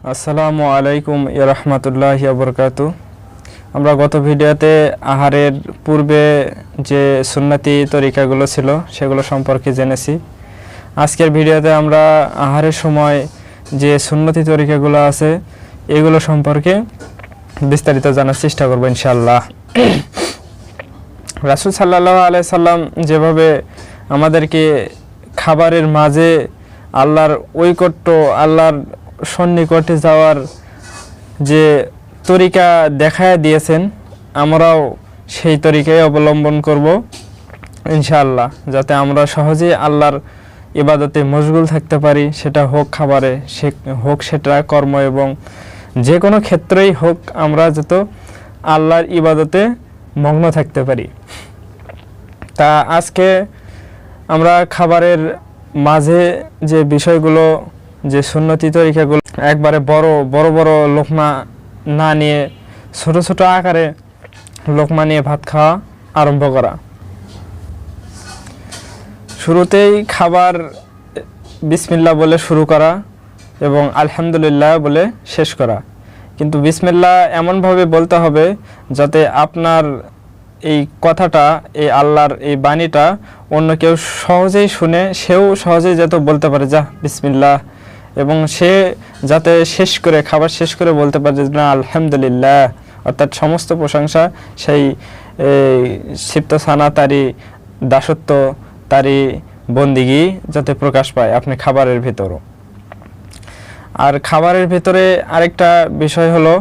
আসসালামু আলাইকুম ইয়া রাহমাতুল্লাহি ওয়া বারাকাতুহু। আমরা গত ভিডিওতে আহারের পূর্বে যে সুন্নতি তরিকাগুলো ছিল সেগুলো সম্পর্কে জেনেছি। আজকের ভিডিওতে আমরা আহারের সময় যে সুন্নতি তরিকাগুলো আছে এগুলো সম্পর্কে বিস্তারিত জানার চেষ্টা করব ইনশাআল্লাহ। রাসূল সাল্লাল্লাহু আলাইহি সাল্লাম যেভাবে আমাদেরকে খাবারের মাঝে আল্লাহর ঐকট্য, আল্লাহর সন্নিকটে যাওয়ার যে তরিকা দেখায় দিয়েছেন, আমরাও সেই তরিকাই অবলম্বন করব ইনশাআল্লাহ, যাতে আমরা সহজেই আল্লাহর ইবাদতে মশগুল থাকতে পারি। সেটা হোক খাবারে, হোক সেটা কর্ম, এবং যে কোনো ক্ষেত্রেই হোক আমরা যত আল্লাহর ইবাদতে মগ্ন থাকতে পারি। তা আজকে আমরা খাবারের মাঝে যে বিষয়গুলো, যে সুন্নতি তরিকাগুলো, একবারে বড় বড় লোকমা না নিয়ে ছোট ছোট আকারে লোকমা নিয়ে ভাত খাওয়া আরম্ভ করা। শুরুতেই খাবার বিসমিল্লাহ বলে শুরু করা এবং আলহামদুলিল্লাহ বলে শেষ করা। কিন্তু বিসমিল্লাহ এমনভাবে বলতে হবে যাতে আপনার এই কথাটা, এই আল্লাহর এই বাণীটা অন্য কেউ সহজেই শুনে, সেও সহজেই যাতে বলতে পারে যা বিসমিল্লাহ, এবং সে যাতে শেষ করে, খাবার শেষ করে বলতে পারে যে না আলহামদুলিল্লাহ, অর্থাৎ সমস্ত প্রশংসা সেই সিপ্ত সানা, তারই দাসত্ব, তারই বন্দিগি যাতে প্রকাশ পায় আপনি খাবারের ভিতরও। আর খাবারের ভিতরে আরেকটা বিষয় হলো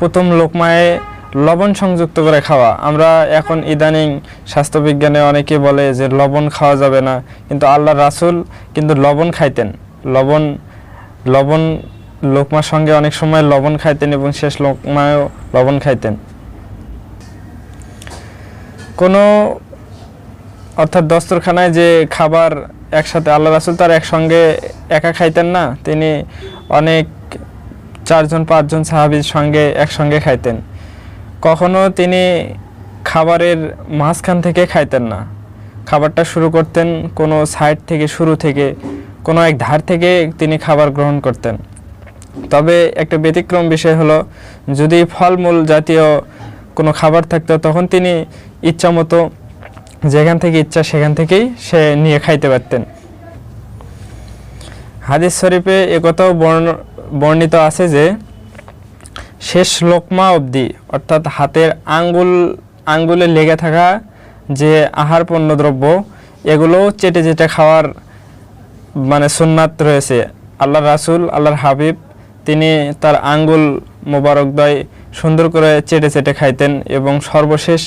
প্রথম লোকমায় লবণ সংযুক্ত করে খাওয়া। আমরা এখন ইদানিং স্বাস্থ্যবিজ্ঞানে অনেকে বলে যে লবণ খাওয়া যাবে না, কিন্তু আল্লাহর রাসূল কিন্তু লবণ খাইতেন। লবণ লোকমার সঙ্গে অনেক সময় লবণ খাইতেন এবং শেষ লোকমায়ও লবণ খাইতেন। অর্থাৎ দস্তরখানায় যে খাবার একসাথে, আল্লাহ রাসূল তার একসঙ্গে একা খাইতেন না, তিনি অনেক 4-5 সাহাবীর সঙ্গে একসঙ্গে খাইতেন। কখনো তিনি খাবারের মাঝখান থেকে খাইতেন না, খাবারটা শুরু করতেন কোনো সাইড থেকে, শুরু থেকে, কোনো এক ধার থেকে তিনি খাবার গ্রহণ করতেন। তবে একটা ব্যতিক্রম বিষয় হলো, যদি ফলমূল জাতীয় কোনো খাবার থাকতো তখন তিনি ইচ্ছা মতো যেখান থেকে ইচ্ছা সেখান থেকেই সে নিয়ে খাইতে পারতেন। হাদিস শরীফে একথাও বর্ণিত আছে যে শেষ লোকমা অবধি, অর্থাৎ হাতের আঙ্গুলে লেগে থাকা যে আহার পণ্যদ্রব্য, এগুলো চেটে চেটে খাওয়ার মানে সুন্নাত রয়েছে। আল্লাহর রাসূল, আল্লাহর হাবিব, তিনি তার আঙ্গুল মোবারকদ্বয় সুন্দর করে চেটে চেটে খাইতেন এবং সর্বশেষ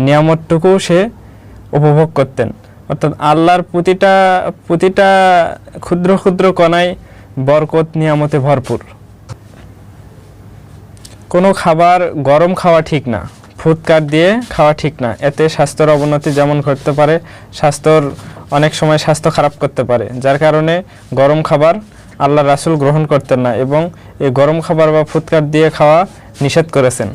নিয়ামতটুকু সে উপভোগ করতেন। অর্থাৎ আল্লাহর প্রতিটা ক্ষুদ্র ক্ষুদ্র কণায় বরকত, নিয়ামতে ভরপুর। কোনো খাবার গরম খাওয়া ঠিক না, ফুৎকার দিয়ে খাওয়া ঠিক না। এতে স্বাস্থ্যের অবনতি যেমন ঘটতে পারে, অনেক সময় স্বাস্থ্য খারাপ করতে পারে। যার কারণে গরম খাবার আল্লাহর রাসূল গ্রহণ করতেন না এবং এই গরম খাবার বা ফুৎকার দিয়ে খাওয়া নিষেধ করেছেন।